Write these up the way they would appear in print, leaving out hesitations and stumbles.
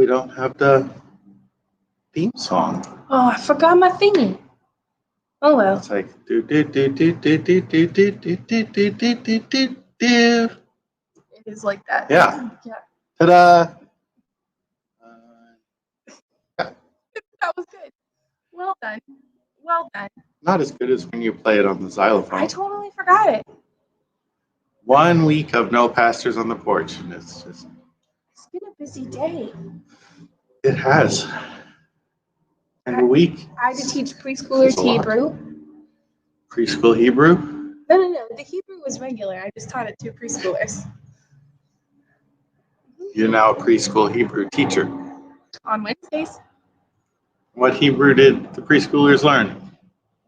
don't have the theme song. Oh, I forgot my thingy. Oh well. It's like do do do do do do do do do do do do do do do. It is like that. Yeah. Yeah. Ta-da! That was good. Well done. Well done. Not as good as when you play it on the xylophone. I totally forgot it. 1 week of no pastors on the porch, and it's just. It's been a busy day. It has. And a week. I had to teach preschoolers Hebrew. Preschool Hebrew? No. The Hebrew was regular. I just taught it to preschoolers. You're now a preschool Hebrew teacher. On Wednesdays. What Hebrew did the preschoolers learn?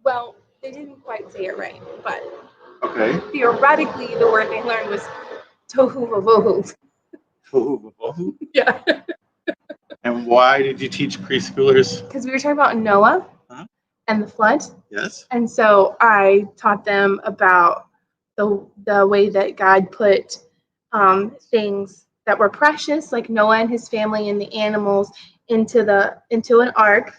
Well, they didn't quite say it right, but okay. Theoretically, the word they learned was tohu vavohu. Tohu vavohu? Yeah. And why did you teach preschoolers? Because we were talking about Noah and the flood. Yes. And so I taught them about the way that God put things that were precious, like Noah and his family and the animals, into an ark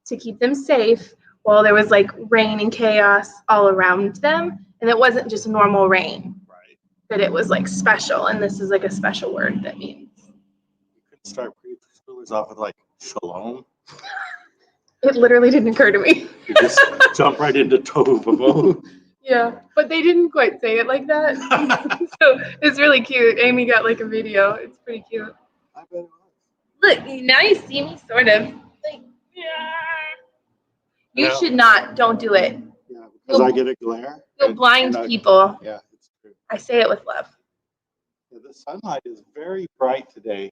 to keep them safe while there was like rain and chaos all around them. And it wasn't just normal rain. Right. That it was like special. And this is like a special word that means. You could start preschoolers off with like shalom. It literally didn't occur to me. You just jump right into tohu vavohu. Yeah, but they didn't quite say it like that. So it's really cute. Amy got like a video. It's pretty cute. I bet it was. Look, now you see me sort of. Like, yeah. You should not. Don't do it. Yeah, because I get a glare. You'll blind people. Yeah, it's true. I say it with love. Yeah, the sunlight is very bright today.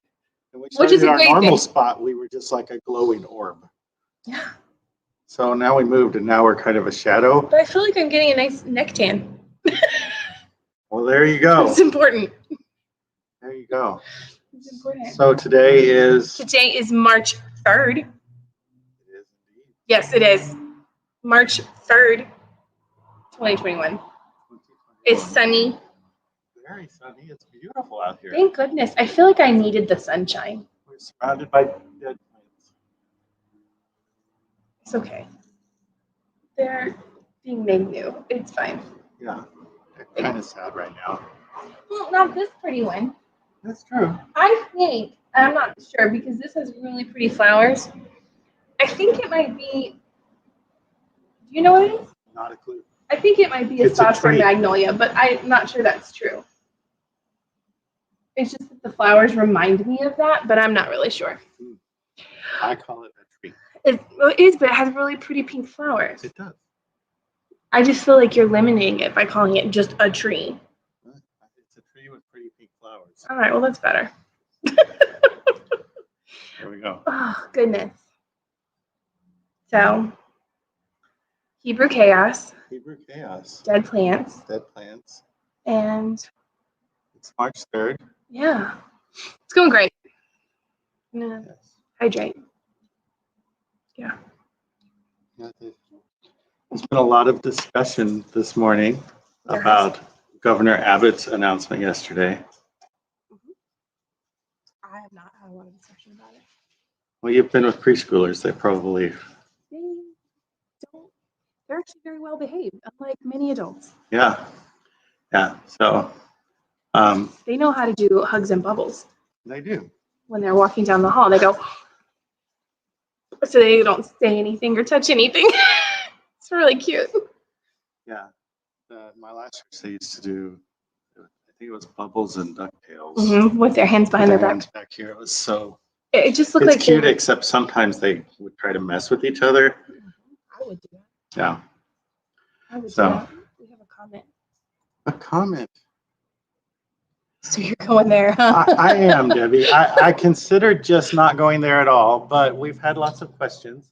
And Which is a our great normal thing. spot, we were just like a glowing orb. Yeah. So now we moved, and now we're kind of a shadow. But I feel like I'm getting a nice neck tan. Well, there you go. It's important. There you go. It's important. So today is March 3rd. It is indeed. Yes, it is. March 3rd, 2021. It's sunny. Very sunny. It's beautiful out here. Thank goodness. I feel like I needed the sunshine. We're surrounded by dead plants. It's okay. They're being made new. It's fine. Yeah. They're kind of sad right now. Well, not this pretty one. That's true. I think, I'm not sure because this has really pretty flowers. I think it might be, do you know what it is? Not a clue. I think it might be a phosphor magnolia, but I'm not sure that's true. It's just that the flowers remind me of that, but I'm not really sure. I call it a tree. It is, but it has really pretty pink flowers. It does. I just feel like you're limiting it by calling it just a tree. It's a tree with pretty pink flowers. All right, well, that's better. There we go. Oh, goodness. So, Hebrew chaos. Hebrew chaos. Dead plants. Dead plants. And it's March 3rd. Yeah. It's going great. I'm gonna hydrate. Yeah. There's been a lot of discussion this morning about Governor Abbott's announcement yesterday. I have not had a lot of discussion about it. Well, you've been with preschoolers. They probably... They're actually very well behaved, unlike many adults. Yeah. Yeah. So... they know how to do hugs and bubbles. They do. When they're walking down the hall, they go... So they don't say anything or touch anything. It's really cute. Yeah. My last church, they used to do, I think it was bubbles and DuckTales. Mm-hmm. With their hands behind their back. Back here. It was so... It just looked like... It's cute, except sometimes they would try to mess with each other. I would do that. Yeah. I would do that. We have a comment. A comment? So you're going there, huh? I am, Debbie. I considered just not going there at all, but we've had lots of questions.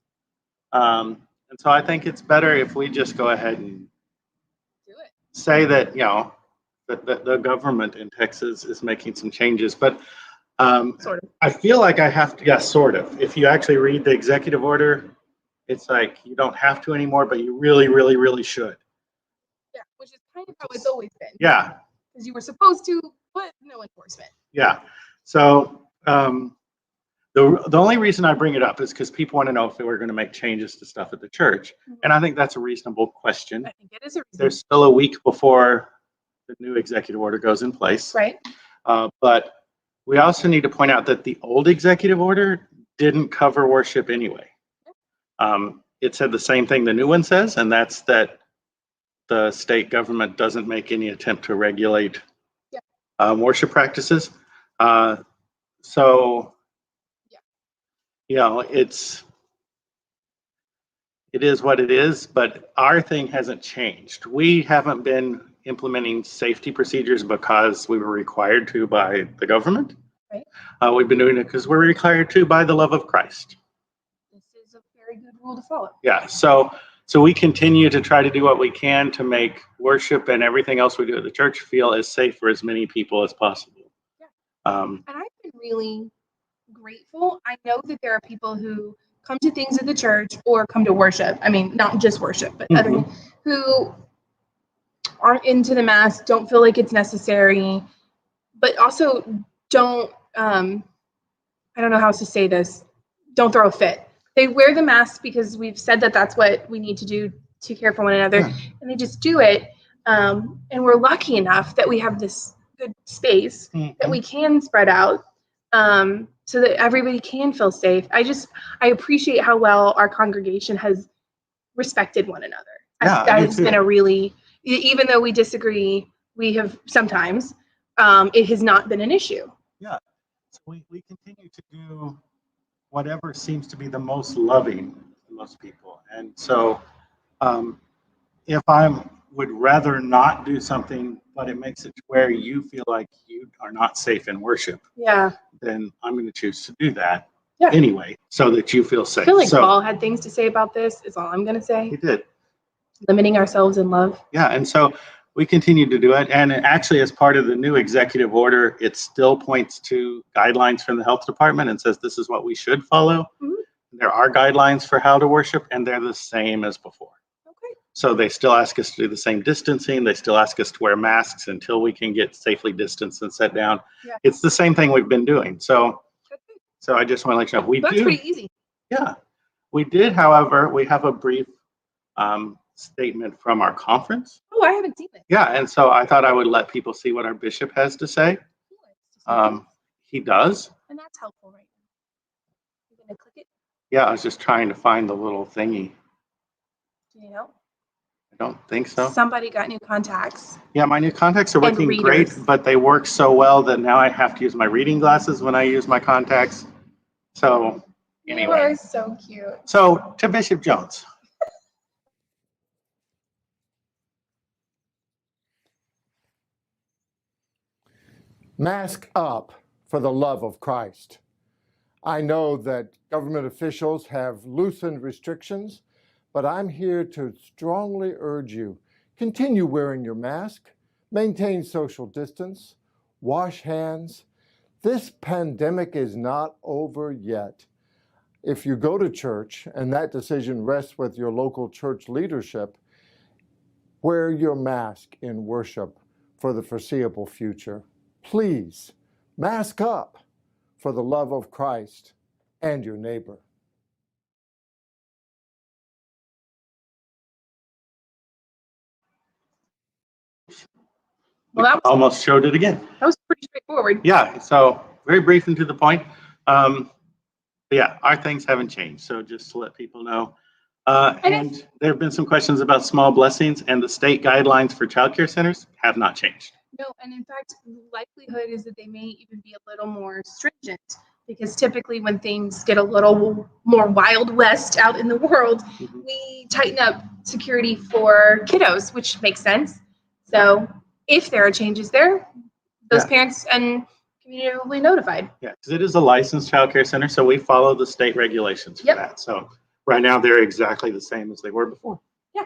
And so I think it's better if we just go ahead and do it. Say that, that the government in Texas is making some changes. But sort of. I feel like I have to, sort of. If you actually read the executive order, it's like you don't have to anymore, but you really, really, really should. Yeah, which is kind of how it's always been. Yeah. Because you were supposed to, but no enforcement. Yeah. So the The only reason I bring it up is because people want to know if we're going to make changes to stuff at the church. And I think that's a reasonable question. I think it is a reason. There's still a week before the new executive order goes in place. Right. But we also need to point out that the old executive order didn't cover worship anyway. It said the same thing the new one says, and that's that the state government doesn't make any attempt to regulate worship practices. So, you know, it is what it is, but our thing hasn't changed. We haven't been implementing safety procedures because we were required to by the government. Right. We've been doing it because we're required to by the love of Christ. This is a very good rule to follow. Yeah, so we continue to try to do what we can to make worship and everything else we do at the church feel as safe for as many people as possible. Yeah. And I've been really grateful. I know that there are people who come to things at the church or come to worship. I mean, not just worship, but other who aren't into the mask, don't feel like it's necessary, but also don't, I don't know how else to say this, don't throw a fit. They wear the mask because we've said that that's what we need to do to care for one another, and they just do it. And we're lucky enough that we have this good space that we can spread out so that everybody can feel safe. I appreciate how well our congregation has respected one another. That has been a really, even though we disagree, we have sometimes, it has not been an issue. Yeah, so we continue to do whatever seems to be the most loving to most people. And so if I would rather not do something, but it makes it to where you feel like you are not safe in worship, then I'm going to choose to do that anyway, so that you feel safe. I feel like Paul had things to say about this, is all I'm going to say. He did. Limiting ourselves in love. Yeah, and so we continue to do it. And actually, as part of the new executive order, it still points to guidelines from the health department and says this is what we should follow. There are guidelines for how to worship, and they're the same as before. Okay. So they still ask us to do the same distancing. They still ask us to wear masks until we can get safely distanced and set down. Yeah. It's the same thing we've been doing. So I just want to let you know That's pretty easy. Yeah, we did. However, we have a brief statement from our conference. Oh, I haven't seen it. Yeah, and so I thought I would let people see what our bishop has to say. He does. And that's helpful right now. You're going to click it? Yeah, I was just trying to find the little thingy. Do you know? I don't think so. Somebody got new contacts. Yeah, my new contacts are working great, but they work so well that now I have to use my reading glasses when I use my contacts. So anyway. You are so cute. So to Bishop Jones. Mask up for the love of Christ. I know that government officials have loosened restrictions, but I'm here to strongly urge you, continue wearing your mask, maintain social distance, wash hands. This pandemic is not over yet. If you go to church and that decision rests with your local church leadership, wear your mask in worship for the foreseeable future. Please, mask up for the love of Christ and your neighbor. Well, that almost showed it again. That was pretty straightforward. Yeah, so very brief and to the point. Yeah, our things haven't changed, so just to let people know. And there have been some questions about small blessings, and the state guidelines for childcare centers have not changed. No, and in fact, the likelihood is that they may even be a little more stringent, because typically when things get a little more Wild West out in the world, we tighten up security for kiddos, which makes sense. So if there are changes there, those parents and community will be notified. Yeah, because it is a licensed childcare center, so we follow the state regulations for that. So right now they're exactly the same as they were before. Yeah.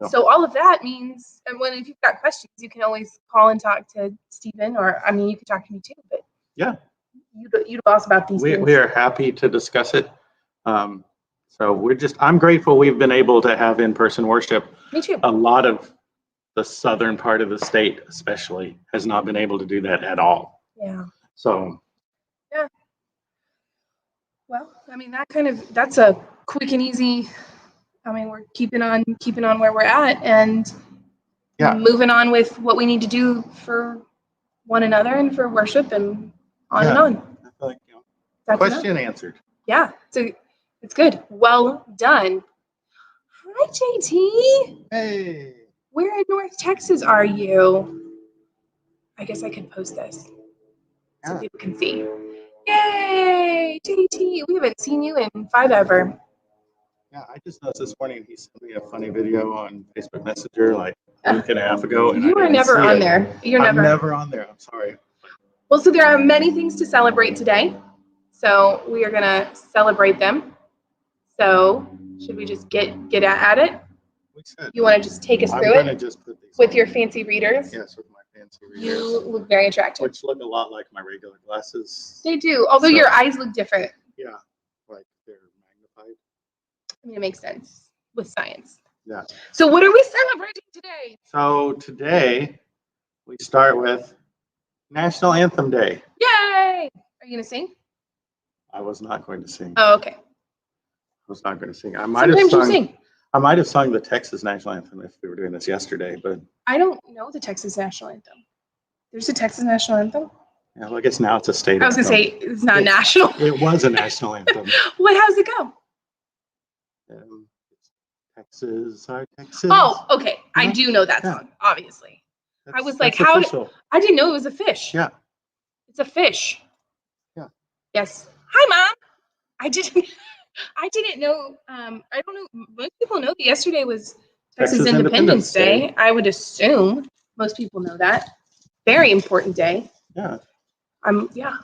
So all of that means, and if you've got questions, you can always call and talk to Stephen, or I mean, you can talk to me too. But yeah, you boss about these things. We are happy to discuss it. So I'm grateful we've been able to have in-person worship. Me too. A lot of the southern part of the state, especially, has not been able to do that at all. Yeah. So. Yeah. Well, I mean, that's a quick and easy. I mean, we're keeping on where we're at and Yeah. moving on with what we need to do for one another and for worship and on and Yeah. on. I feel like, That's question enough. answered. Yeah, so it's good. Well done. Hi, JT. Hey. Where in North Texas are you? I guess I could post this so Yeah. people can see. Yay, JT. We haven't seen you in forever. Yeah, I just noticed this morning he sent me a funny video on Facebook Messenger like a week and a half ago. And You I are didn't never see on it. there. You're I'm never. never on there. I'm sorry. Well, so there are many things to celebrate today. So we are going to celebrate them. So should we just get at it? We should. You want to just take us I'm through gonna it just put these with on. your fancy readers? Yes, with my fancy You readers, look very attractive. which look a lot like my regular glasses. They do, although So- your eyes look different. Yeah, like they're magnified. I mean, it makes sense with science. Yeah. So what are we celebrating today? So today we start with National Anthem Day. Yay! Are you going to sing? I was not going to sing. Oh, okay. I was not going to sing. I might have Sometimes you sung. sing. I might have sung the Texas National Anthem if we were doing this yesterday, but I don't know the Texas National Anthem. There's a Texas National Anthem? yeah, well, I guess now it's a state I was going to anthem. say it's not It- national. It was a national anthem. How's it go? Texas, our Texas. Oh, okay. I Yeah. do know that Yeah. song, obviously. That's- was like, that's how official. I didn't know it was a fish. Yeah. It's a fish. Yeah. Yes. Hi, Mom. I didn't know. I don't know. Most people know that yesterday was Texas Independence Day. I would assume most people know that. Very important day. Yeah, Yeah.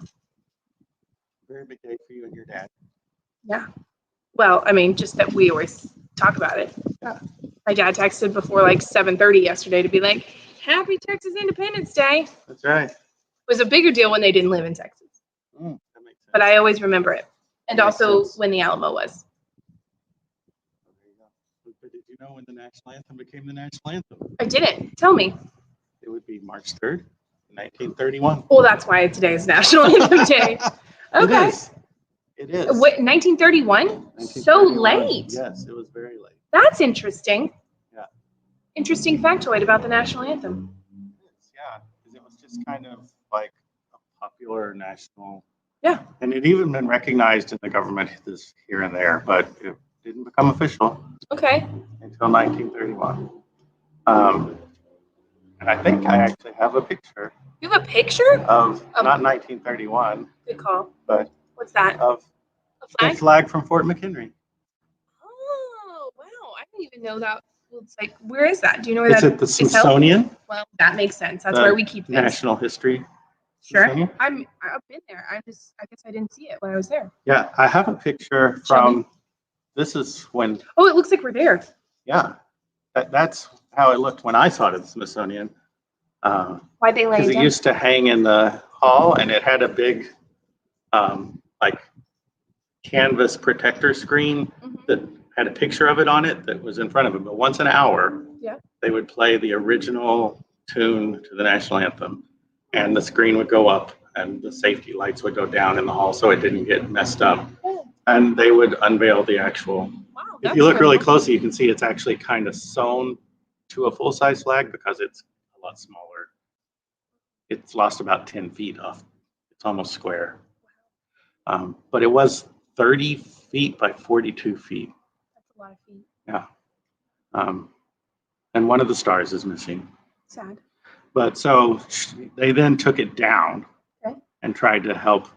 very big day for you and your dad. Yeah. Well, I mean, just that we always talk about it. Yeah. My dad texted before like 7:30 yesterday to be like, "Happy Texas Independence Day." That's right. It was a bigger deal when they didn't live in Texas, That makes sense. but I always remember it. And That makes also sense. when the Alamo was. There you go. But did you know when the national anthem became the national anthem? I didn't. Tell me. It would be March 3rd, 1931. Well, that's why today is National Anthem Day. Okay. It is. It is. What, 1931? So 1931. late. Yes, it was very late. That's interesting. Yeah. Interesting factoid about the national anthem. Yeah, because it was just kind of like a popular national. Yeah. And it even been recognized in the government this here and there, but it didn't become official Okay. until 1931. And I think I actually have a picture You have a picture? of not 1931, Good call. but What's that? of A the flag? flag from Fort McHenry. Oh, wow. I didn't even know that. Well, it's like, where is that? Do you know where It's that at the is held? Smithsonian Well, that makes sense. That's The where we keep things. National History. Sure. Smithsonian. I've been there. I guess I didn't see it when I was there. Yeah, I have a picture Show me. from. This is when. Oh, it looks like we're there. Yeah, that's how it looked when I saw it at the Smithsonian. Why'd they lay Because it it down? used to hang in the hall, and it had a big, like, canvas protector screen Mhm. that had a picture of it on it that was in front of it. But once an hour, Yeah. they would play the original tune to the national anthem, and the screen would go up, and the safety lights would go down in the hall so it didn't get messed up. Oh, And they would unveil the actual. wow. If that's you look really cool. closely, you can see it's actually kind of sewn to a full-size flag because it's a lot smaller. It's lost about 10 feet off. It's almost square. But it was 30 feet by 42 feet. That's a lot of feet. Yeah. And one of the stars is missing. Sad. But so they then took it down Okay. and tried to help.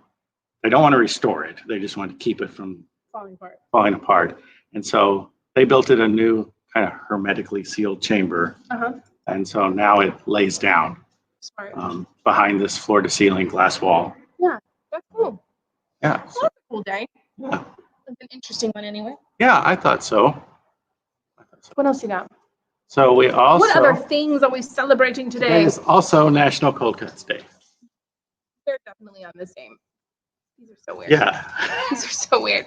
They don't want to restore it. They just want to keep it from Falling apart. falling apart. And so they built it a new kind of hermetically sealed chamber. Uh-huh. And so now it lays down Smart. behind this floor to ceiling glass wall. That's cool. Yeah. That's So, a cool day. yeah. It's an interesting one anyway. Yeah, I thought so. What else you got? So we also, What other things are we celebrating today today? is also National Cold Cuts Day. They're definitely on the same. These are so weird. Yeah. These are so weird.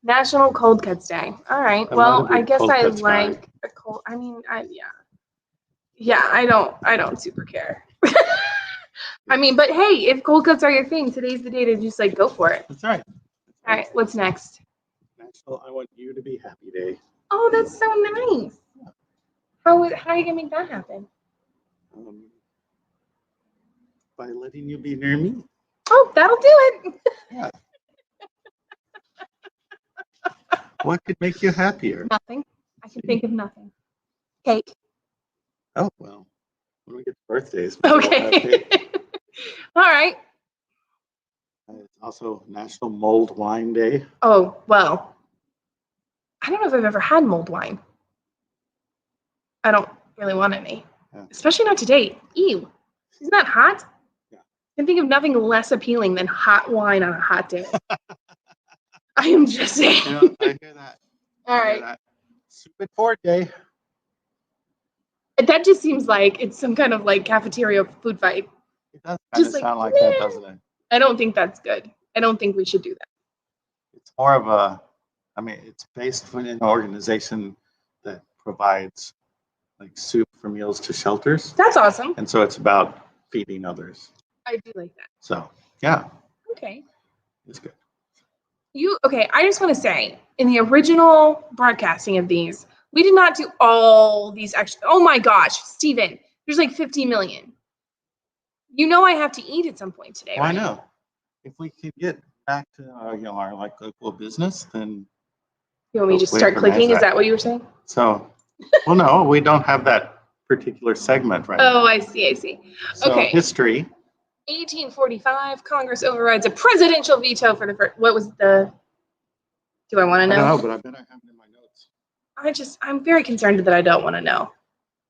National Cold Cuts Day. All right. I'm Well, not a I big guess cold I cuts guy. like a cold. I mean, yeah, I don't super care. I mean, but hey, if cold cuts are your thing, today's the day to just like go for it. That's right. All right, what's next? National I Want You to Be Happy Day. Oh, that's so nice. How are you gonna make that happen? By letting you be near me. Oh, that'll do it. Yeah. What could make you happier? Nothing. I can think of nothing. Cake. Oh, well, when we get to birthdays, maybe we'll have Okay. cake. All right. It's also National Mulled Wine Day. Oh, well, I don't know if I've ever had mulled wine. I don't really want any, Yeah. especially not to date. Ew. Isn't that hot? Yeah. I can think of nothing less appealing than hot wine on a hot day. I am just saying. Yeah, I hear that. All right. Stupid Ford Day. That just seems like it's some kind of like cafeteria food fight. It does kind Just of like, sound like that, meh. doesn't it? I don't think that's good. I don't think we should do that. It's more of a, I mean, it's based in an organization that provides like soup for meals to shelters. That's awesome. And so it's about feeding others. I do like that. So, yeah, Okay. it's good. Okay, I just want to say, in the original broadcasting of these, we did not do all these extra. Oh my gosh, Steven, there's like 50 million. You know I have to eat at some point today, Well, I right? know. If we could get back to our like local business, then You want me to just hopefully start organize clicking? Is that. that what you were saying? So, well, no, we don't have that particular segment right now. Oh, I see. So Okay. history. 1845, Congress overrides a presidential veto for the first. What was the? Do I want to I don't know? know, but I bet I have it in my notes. I'm very concerned that I don't want to know.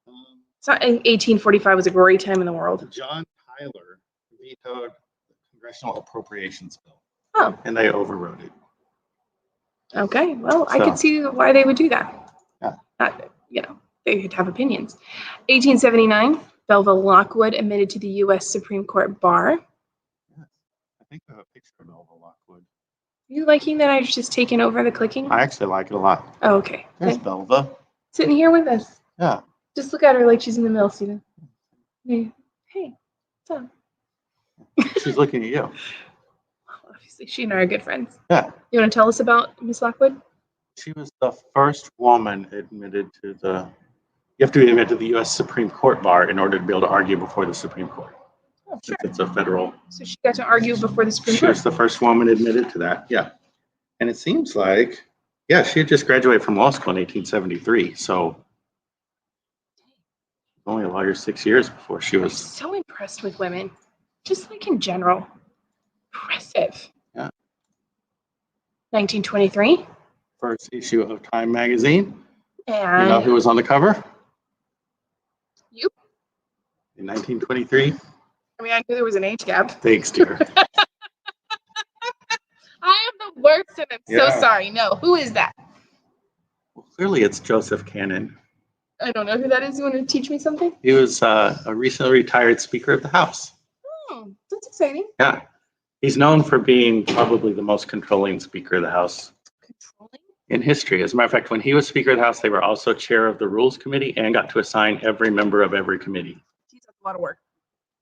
Um, It's not, 1845 was a great time in the world. John Tyler vetoed the Congressional Appropriations Bill, Oh, and they overrode it. okay. Well, I So- could see why they would do that. Yeah. They could have opinions. 1879, Belva Lockwood admitted to the U.S. Supreme Court bar. Yes. I think I have a picture of Melville Lockwood. Are you liking that I've just taken over the clicking? I actually like it a lot. Oh, okay. There's Okay. Belva. Sitting here with us. Yeah. Just look at her like she's in the middle, Steven. Hey, what's up? She's looking at you. Obviously, she and I are good friends. Yeah. You want to tell us about Miss Lockwood? She was the first woman admitted to the. You have to be admitted to the U.S. Supreme Court bar in order to be able to argue before the Supreme Court. Oh, sure. Since it's a federal. So she got to argue before the Supreme She Court. was the first woman admitted to that. Yeah. And it seems like, yeah, she had just graduated from law school in 1873. So only a lawyer 6 years before she I'm was. so impressed with women, just like in general. Impressive. Yeah. 1923. First issue of Time magazine. And You know who was on the cover? You? In 1923. I mean, I knew there was an age gap. Thanks, dear. I am the worst, and I'm so Yeah. sorry. No, who is that? Well, clearly it's Joseph Cannon. I don't know who that is. You want to teach me something? He was a recently retired Speaker of the House. Oh, that's exciting. Yeah. He's known for being probably the most controlling Speaker of the House Controlling? in history. As a matter of fact, when he was Speaker of the House, they were also chair of the Rules Committee and got to assign every member of every committee. Geez, that's a lot of work.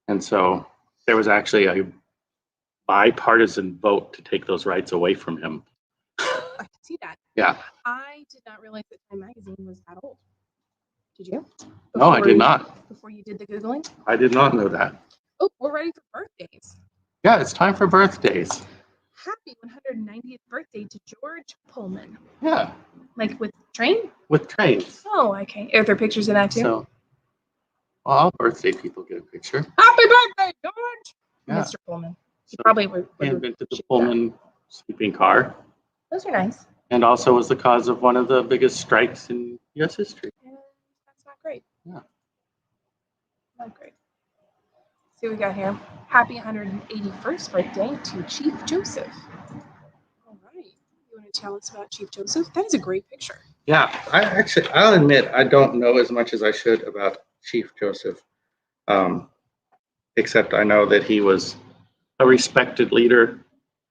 And so there was actually a bipartisan vote to take those rights away from him. I can see that. Yeah. I did not realize that Time magazine was that old. Did you? No, I Before did you- not. Before you did the Googling? I did not know that. Oh, we're ready for birthdays. Yeah, it's time for birthdays. Happy 190th birthday to George Pullman. Yeah, Like with train? with trains. Oh, okay. Are there pictures of that too? So, well, all birthday people get a picture. Happy birthday, George! Yeah. Mr. Pullman. He So probably would. he invented the ship that. Pullman sleeping car, Those are nice. and also was the cause of one of the biggest strikes in U.S. history. And that's not great. Yeah. Not great. See what we got here. Happy 181st birthday to Chief Joseph. All right. You want to tell us about Chief Joseph? That is a great picture. Yeah, I'll admit, I don't know as much as I should about Chief Joseph, except I know that he was a respected leader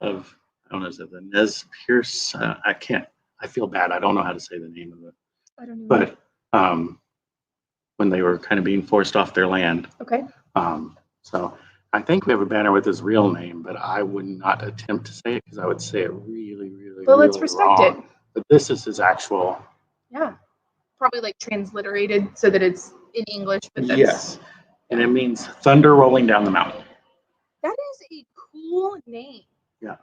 of, I don't know, is it the Nez Perce? I feel bad. I don't know how to say the name of it. I don't even But when they were kind of being forced off their land. Okay. So I think we have a banner with his real name, but I would not attempt to say it because I would say it really, really, Well, let's really respect wrong. it. But this is his actual. Yeah. Probably like transliterated so that it's in English, but that's Yes. And it means thunder rolling down the mountain. that is a cool name. Yeah.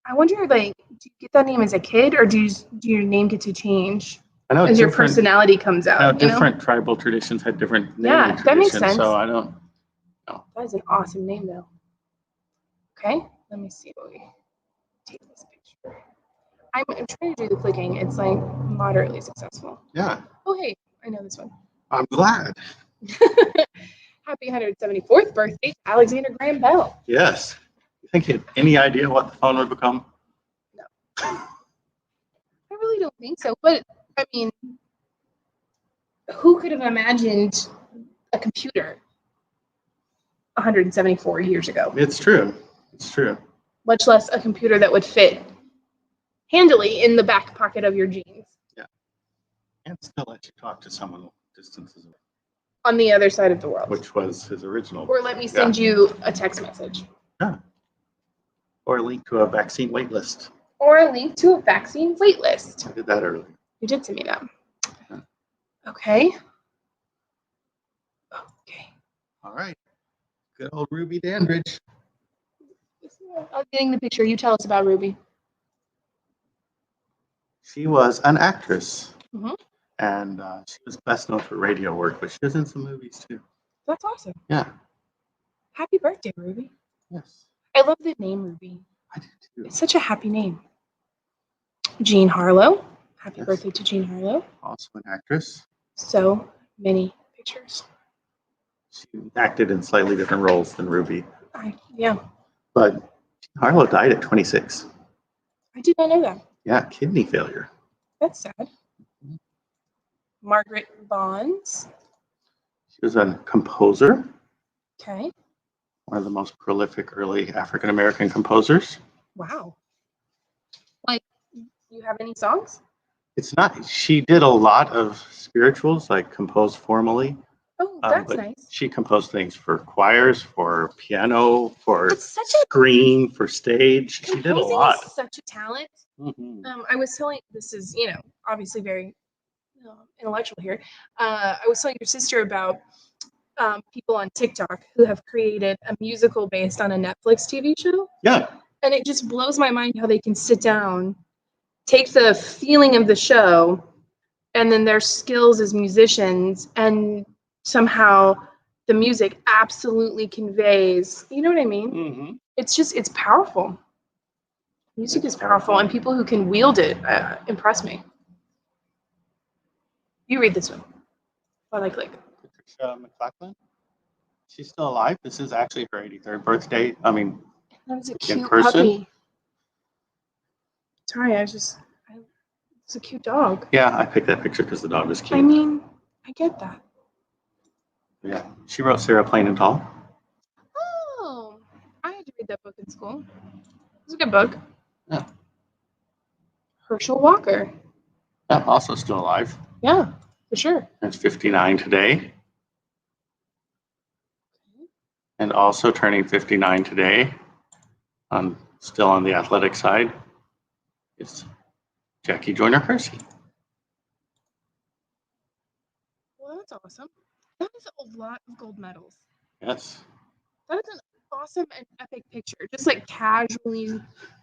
I wonder, like, do you get that name as a kid, or do your name get to change I know as your different- personality comes out? I know different tribal traditions had different naming Yeah, that makes traditions, sense. so I don't know. That is an awesome name, though. Okay, let me see what we take this picture. I'm trying to do the clicking. It's like moderately successful. Yeah. Oh, hey, I know this one. I'm glad. Happy 174th birthday to Alexander Graham Bell. Yes. You think you had any idea what the phone would become? I really don't think so. But, I mean, who could have imagined a computer 174 years ago? It's true. It's true. Much less a computer that would fit handily in the back pocket of your jeans. Yeah. And still let you talk to someone distances away, On the other side of the world. which was his original. Or let me send you a text message. Yeah. Or a link to a vaccine wait list. Or a link to a vaccine wait list. I did that earlier. You did send me that. Yeah. Okay. Okay. All right. Good old Ruby Dandridge. I'm getting the picture. You tell us about Ruby. She was an actress. Mhm. And she was best known for radio work, but she was in some movies too. That's awesome. Yeah. Happy birthday, Ruby. Yes. I love the name Ruby. I do too. It's such a happy name. Jean Harlow. Happy Yes. birthday to Jean Harlow. Also an actress. So many pictures. She acted in slightly different roles than Ruby. Yeah. But Harlow died at 26. I did not know that. Yeah, kidney failure. That's sad. Margaret Bonds. She was a composer, Okay. one of the most prolific early African American composers. Wow. Like, you have any songs? It's not, she did a lot of spirituals, like composed formally. Oh, that's But nice. she composed things for choirs, for piano, for It's such a screen, for stage. She did a composing lot. is such a talent. Mhm. I was telling, this is, obviously very intellectual here. I was telling your sister about people on TikTok who have created a musical based on a Netflix TV show. Yeah. And it just blows my mind how they can sit down, take the feeling of the show, and then their skills as musicians, and somehow the music absolutely conveys, you know what I mean? Mm-hmm. It's powerful. Music is powerful, and people who can wield it impress me. You read this one while I click. Patricia McLachlan. She's still alive. This is actually her 83rd birthday. I mean, That was a in cute person? puppy. Sorry, it's a cute dog. Yeah, I picked that picture because the dog was cute. I mean, I get that. Yeah, she wrote Sarah Plain and Tall. Oh, I had to read that book in school. It was a good book. Yeah. Herschel Walker. Yeah, also still alive. Yeah, for sure. That's 59 today. And also turning 59 today, still on the athletic side, is Jackie Joyner Kersey. Well, that's awesome. That is a lot of gold medals. Yes. That is an awesome and epic picture. Just like casually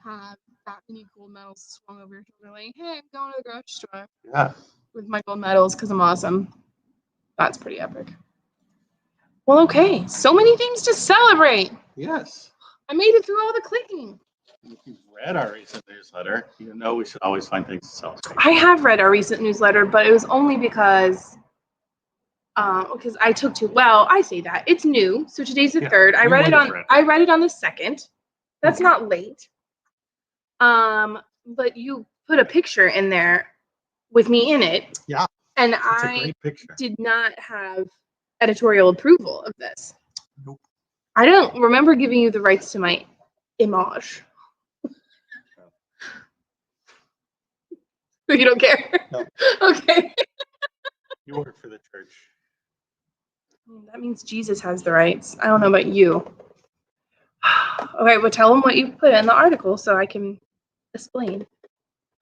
have that many gold medals swung over your shoulder, like, hey, I'm going to the grocery store Yeah. with my gold medals because I'm awesome. That's pretty epic. Well, okay. So many things to celebrate. Yes. I made it through all the clicking. If you've read our recent newsletter, you know we should always find things to celebrate. I have read our recent newsletter, but it was only because I took to, well, I say that it's new. So today's the 3rd. I read it on the 2nd. That's not late. But you put a picture in there with me in it. Yeah. And It's a I great picture. did not have editorial approval of this. Nope. I don't remember giving you the rights to my image. You don't care? No. Okay. You work for the church. means Jesus has the rights. I don't know about you. Okay, well, tell them what you put in the article so I can explain.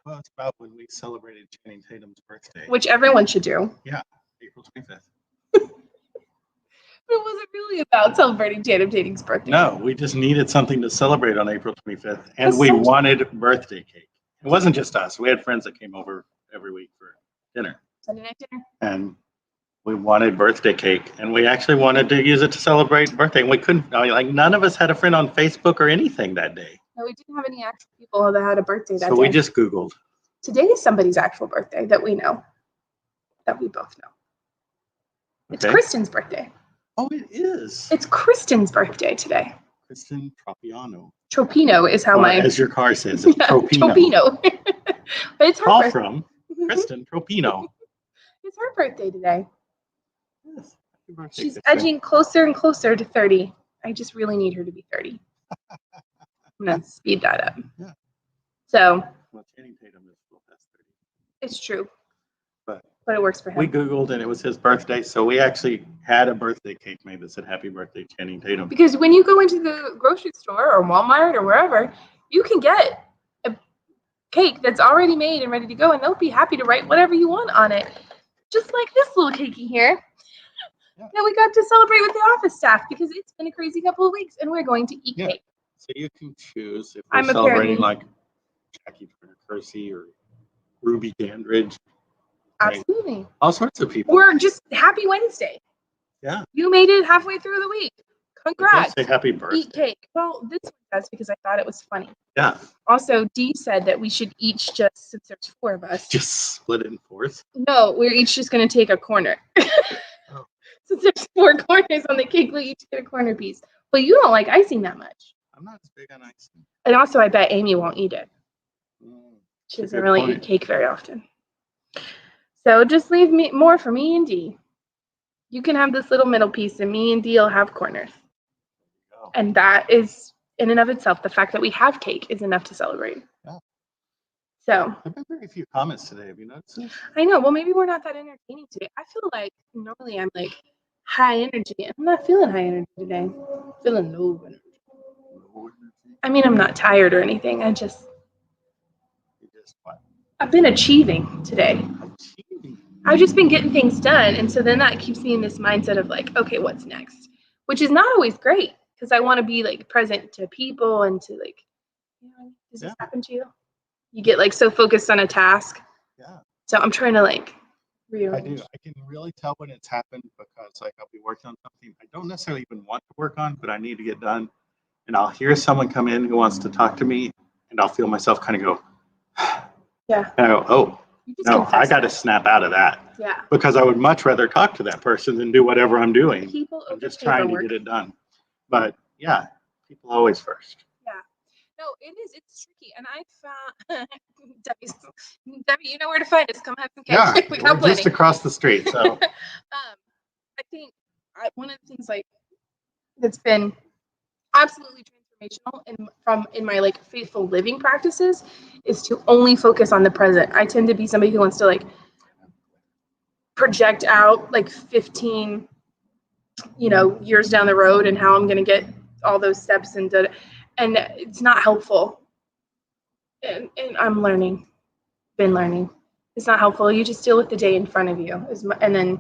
Well, it's about when we celebrated Channing Tatum's birthday. Which everyone should do. Yeah, April 25th. But it wasn't really about celebrating Channing Tatum's birthday. No, we just needed something to celebrate on April 25th, and That's we so- wanted birthday cake. It wasn't just us. We had friends that came over every week for dinner, Sunday night dinner. and we wanted birthday cake, and we actually wanted to use it to celebrate birthday. And we couldn't, like, none of us had a friend on Facebook or anything that day. No, we didn't have any actual people that had a birthday that So day. we just Googled. Today is somebody's actual birthday that we know, that we both know. It's Okay. Kristen's birthday. Oh, it is. It's Kristen's birthday today. Kristen Tropiano. Tropino is how Or, my as your car says, it's yeah, Tropino. Tropino. But it's her Call birthday. from Kristen Tropino. It's her birthday today. Yes. Happy birthday, She's Kristen. edging closer and closer to 30. I just really need her to be 30. I'm gonna speed that up. Yeah. So Well, Channing Tatum is a little past 30. it's true, But but it works for we him. Googled, and it was his birthday, so we actually had a birthday cake made that said "Happy Birthday, Channing Tatum." Because when you go into the grocery store or Walmart or wherever, you can get a cake that's already made and ready to go, and they'll be happy to write whatever you want on it. Just like this little cakey here. Yeah. That we got to celebrate with the office staff because it's been a crazy couple of weeks and we're going to eat Yeah. cake. So you can choose if we're I'm celebrating apparently- like Jackie Turner Kersey or Ruby Dandridge, right? Absolutely. All sorts of people. Or just happy Wednesday. Yeah. You made it halfway through the week. But don't Congrats. say happy birthday. Eat cake. Well, this one does because I thought it was funny. Yeah. Also, Dee said that we should each just, since there's 4 of us. Just split it in fourths. No, we're each just going to take a corner. Oh. Since there's 4 corners on the cake, we each get a corner piece. But you don't like icing that much. I'm not as big on icing. And also, I bet Amy won't eat it. She That's a doesn't good really point. eat cake very often. So just leave me more for me and Dee. You can have this little middle piece, and me and Dee will have corners. Oh, And that is, in and of itself, the fact that we have cake is enough to celebrate. Yeah. So I've been very few comments today. Have you noticed this? I know. Well, maybe we're not that entertaining today. I feel like normally I'm like high energy. And I'm not feeling high energy today. I'm feeling low energy. I mean, I'm not tired or anything. You just what? I've been achieving today. Achieving. I've just been getting things done. And so then that keeps me in this mindset of like, okay, what's next? Which is not always great because I want to be like present to people and to like, does this Yeah. happen to you? You get like so focused on a task. Yeah, So I'm trying to like I rearrange. do. I can really tell when it's happened because like I'll be working on something I don't necessarily even want to work on, but I need to get done. And I'll hear someone come in who wants to talk to me, and I'll feel myself kind of go, Yeah. and I go, oh, You just no, I confess got to that. snap out of that Yeah. because I would much rather talk to that person than do whatever I'm doing. People I'm over just trying to paperwork. get it done. But yeah, people always first. No, it is. It's tricky. And I found Debbie, you know where to find us. Come have some cake. Yeah, we we're got plenty. just across the street. So I think one of the things like that's been absolutely transformational in my like faithful living practices is to only focus on the present. I tend to be somebody who wants to like project out like 15 years down the road and how I'm going to get all those steps and it's not helpful. And I'm been learning. It's not helpful. You just deal with the day in front of you. And then,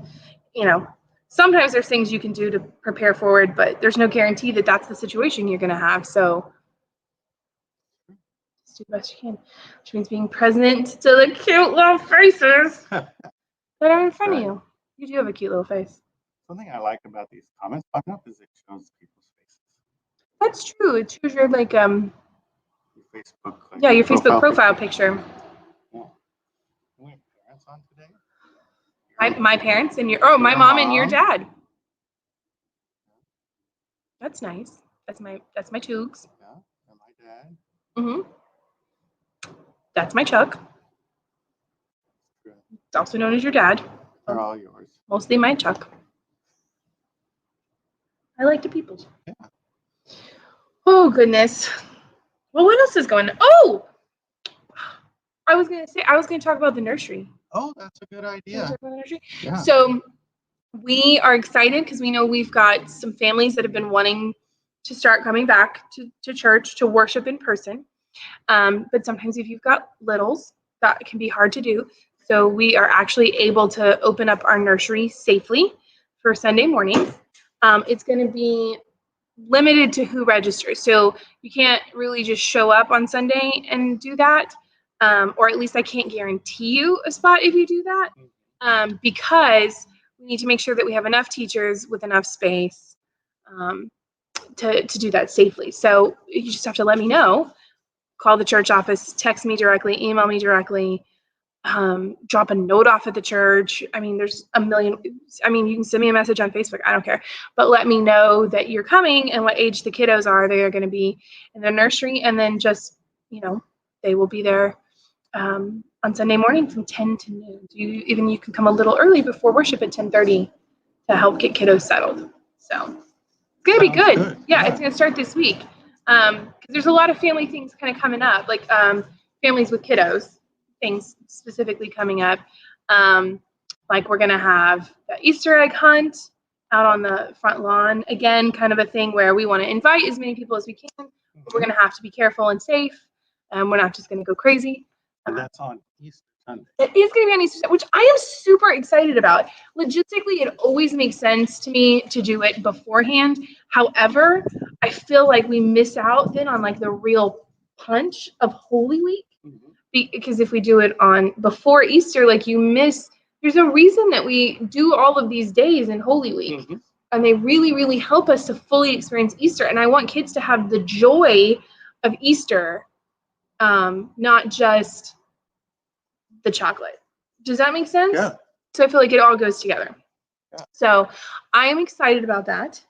sometimes there's things you can do to prepare forward, but there's no guarantee that that's the situation you're going to have. So just do the best you can, which means being present to the cute little faces that are in front of Right. you. You do have a cute little face. something I like about these comments popping up is it shows people's faces. That's true. It shows your like Your Facebook. Like, your Facebook profile picture. Yeah. Do we have parents on today? My parents and my Your mom and your mom. dad. That's nice. That's my Toogs. Yeah, and my dad. Mm-hmm. That's my Chuck. Good. It's also known as your dad. They're all yours. Mostly my Chuck. I like the peoples. Yeah. Oh goodness. Well, what else is going on? Oh, I was gonna talk about the nursery. Oh, that's a good Can we idea. talk about the nursery? Yeah. So We are excited because we know we've got some families that have been wanting to start coming back to church to worship in person. But sometimes if you've got littles, that can be hard to do. So we are actually able to open up our nursery safely for Sunday mornings. It's going to be limited to who registers. So you can't really just show up on Sunday and do that. Or at least I can't guarantee you a spot if you do that, because we need to make sure that we have enough teachers with enough space to do that safely. So you just have to let me know. Call the church office, text me directly, email me directly, drop a note off at the church. I mean, there's a million. I mean, you can send me a message on Facebook. I don't care. But let me know that you're coming and what age the kiddos are. They are going to be in the nursery. And then just, they will be there on Sunday morning from 10 to noon. You can come a little early before worship at 10:30 to help get kiddos settled. So it's going to be good. Yeah, it's going to start this week. Because there's a lot of family things kind of coming up, like families with kiddos, things specifically coming up. Like we're going to have the Easter egg hunt out on the front lawn. Again, kind of a thing where we want to invite as many people as we can, but we're going to have to be careful and safe. We're not just going to go crazy. And that's on Easter Sunday. It is going to be on Easter, which I am super excited about. Logistically, it always makes sense to me to do it beforehand. However, I feel like we miss out then on like the real punch of Holy Week, because if we do it on before Easter, like you miss. There's a reason that we do all of these days in Holy Week, and they really, really help us to fully experience Easter. And I want kids to have the joy of Easter, not just the chocolate. Does that make sense? Yeah. So I feel like it all goes together. Yeah. So I am excited about that.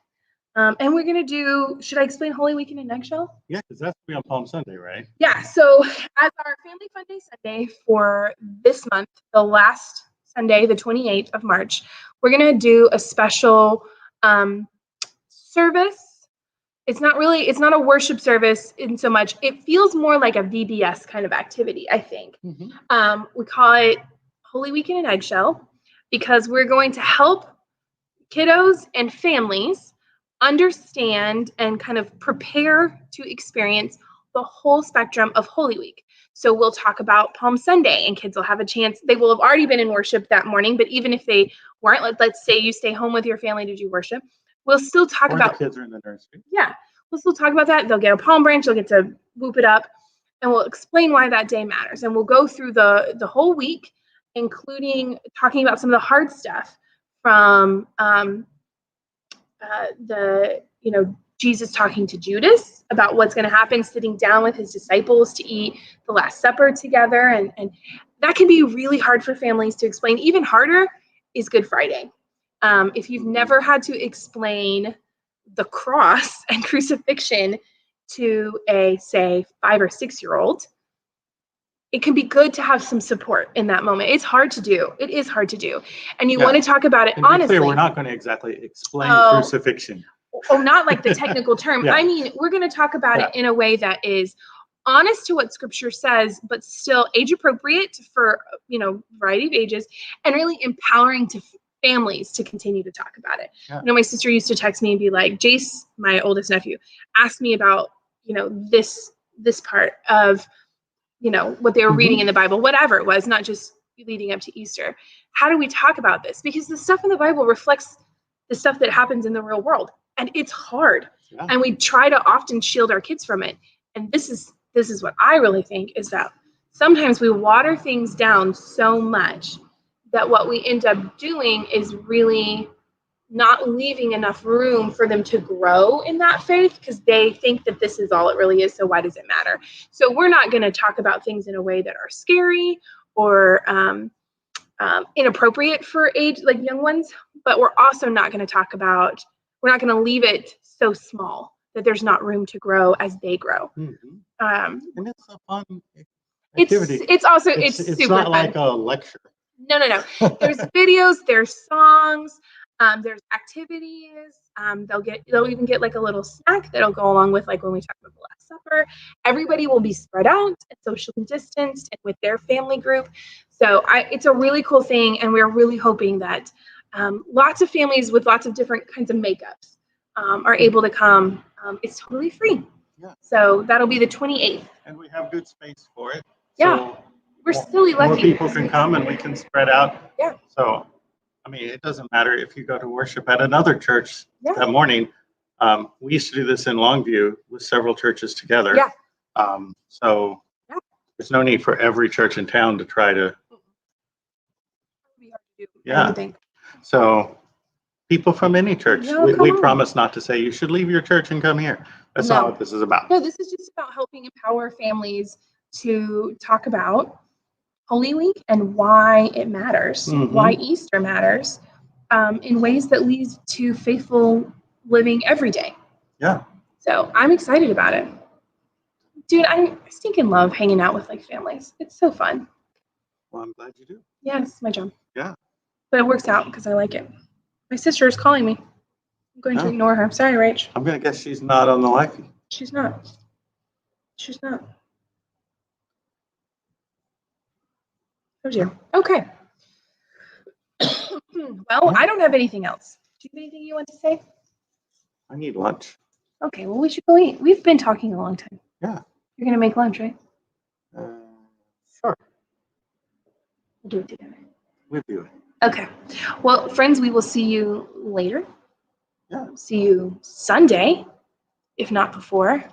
And we're going to do, should I explain Holy Week in a nutshell? Yeah, because that's going to be on Palm Sunday, right? Yeah. So as our Family Fun Day Sunday for this month, the last Sunday, the 28th of March, we're going to do a special service. It's not a worship service in so much. It feels more like a VBS kind of activity, I think. We call it Holy Week in an Eggshell because we're going to help kiddos and families understand and kind of prepare to experience the whole spectrum of Holy Week. So we'll talk about Palm Sunday, and kids will have a chance. They will have already been in worship that morning, but even if they weren't, let's say you stay home with your family to do worship, we'll still talk about the kids are in the nursery. Yeah, we'll still talk about that. They'll get a palm branch. They'll get to whoop it up, and we'll explain why that day matters. And we'll go through the whole week, including talking about some of the hard stuff from Jesus talking to Judas about what's going to happen, sitting down with his disciples to eat the Last Supper together, and that can be really hard for families to explain. Even harder is Good Friday. If you've never had to explain the cross and crucifixion to a, say, 5 or 6-year-old, it can be good to have some support in that moment. It's hard to do. It is hard to do. And you want to talk about it and honestly. Clear, we're not going to exactly explain crucifixion. Oh, not like the technical term. I mean, we're going to talk about it in a way that is honest to what Scripture says, but still age appropriate for, variety of ages, and really empowering to families to continue to talk about it. My sister used to text me and be like, Jace, my oldest nephew, asked me about, this part of, what they were reading in the Bible, whatever it was, not just leading up to Easter. How do we talk about this? Because the stuff in the Bible reflects the stuff that happens in the real world. And it's hard. And we try to often shield our kids from it. And this is what I really think is that sometimes we water things down so much that what we end up doing is really not leaving enough room for them to grow in that faith because they think that this is all it really is. So why does it matter? So we're not going to talk about things in a way that are scary or inappropriate for age, like young ones, but we're also not going to talk about, we're not going to leave it so small that there's not room to grow as they grow. And it's a fun activity. It's also it's super not fun. like a lecture. No. There's videos, there's songs, there's activities. They'll even get like a little snack that'll go along with like when we talk about the Last Supper. Everybody will be spread out and socially distanced and with their family group. So it's a really cool thing, and we're really hoping that Lots of families with lots of different kinds of makeups are able to come. It's totally free. Yeah. So that'll be the 28th. And we have good space for it. Yeah. So We're silly lucky. more people can come and we can spread out. Yeah. So, I mean, it doesn't matter if you go to worship at another church Yeah. that morning. We used to do this in Longview with several churches together. Yeah. So Yeah. there's no need for every church in town to try to. I would think. So people from any church, No, we come on. promise not to say you should leave your church and come here. That's No. not what this is about. No, this is just about helping empower families to talk about Holy Week and why it matters, Mhm. why Easter matters, in ways that lead to faithful living every day. Yeah. So I'm excited about it. Dude, I stinking love hanging out with like families. It's so fun. Well, I'm glad you do. Yeah, it's my job. Yeah. But it works out because I like it. My sister is calling me. I'm going to Oh. ignore her. Sorry, Rach. I'm going to guess she's not on the live feed. She's not. She's not. Oh dear. Okay. Well, I don't have anything else. Do you have anything you want to say? I need lunch. Okay, well, we should go eat. We've been talking a long time. Yeah. You're going to make lunch, right? Sure. We'll do it together. We'll do it. Okay. Well, friends, we will see you later. Yeah. See you Sunday, if not before.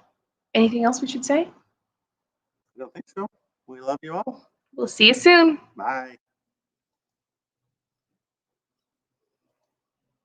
Anything else we should say? I don't think so. We love you all. We'll see you soon. Bye.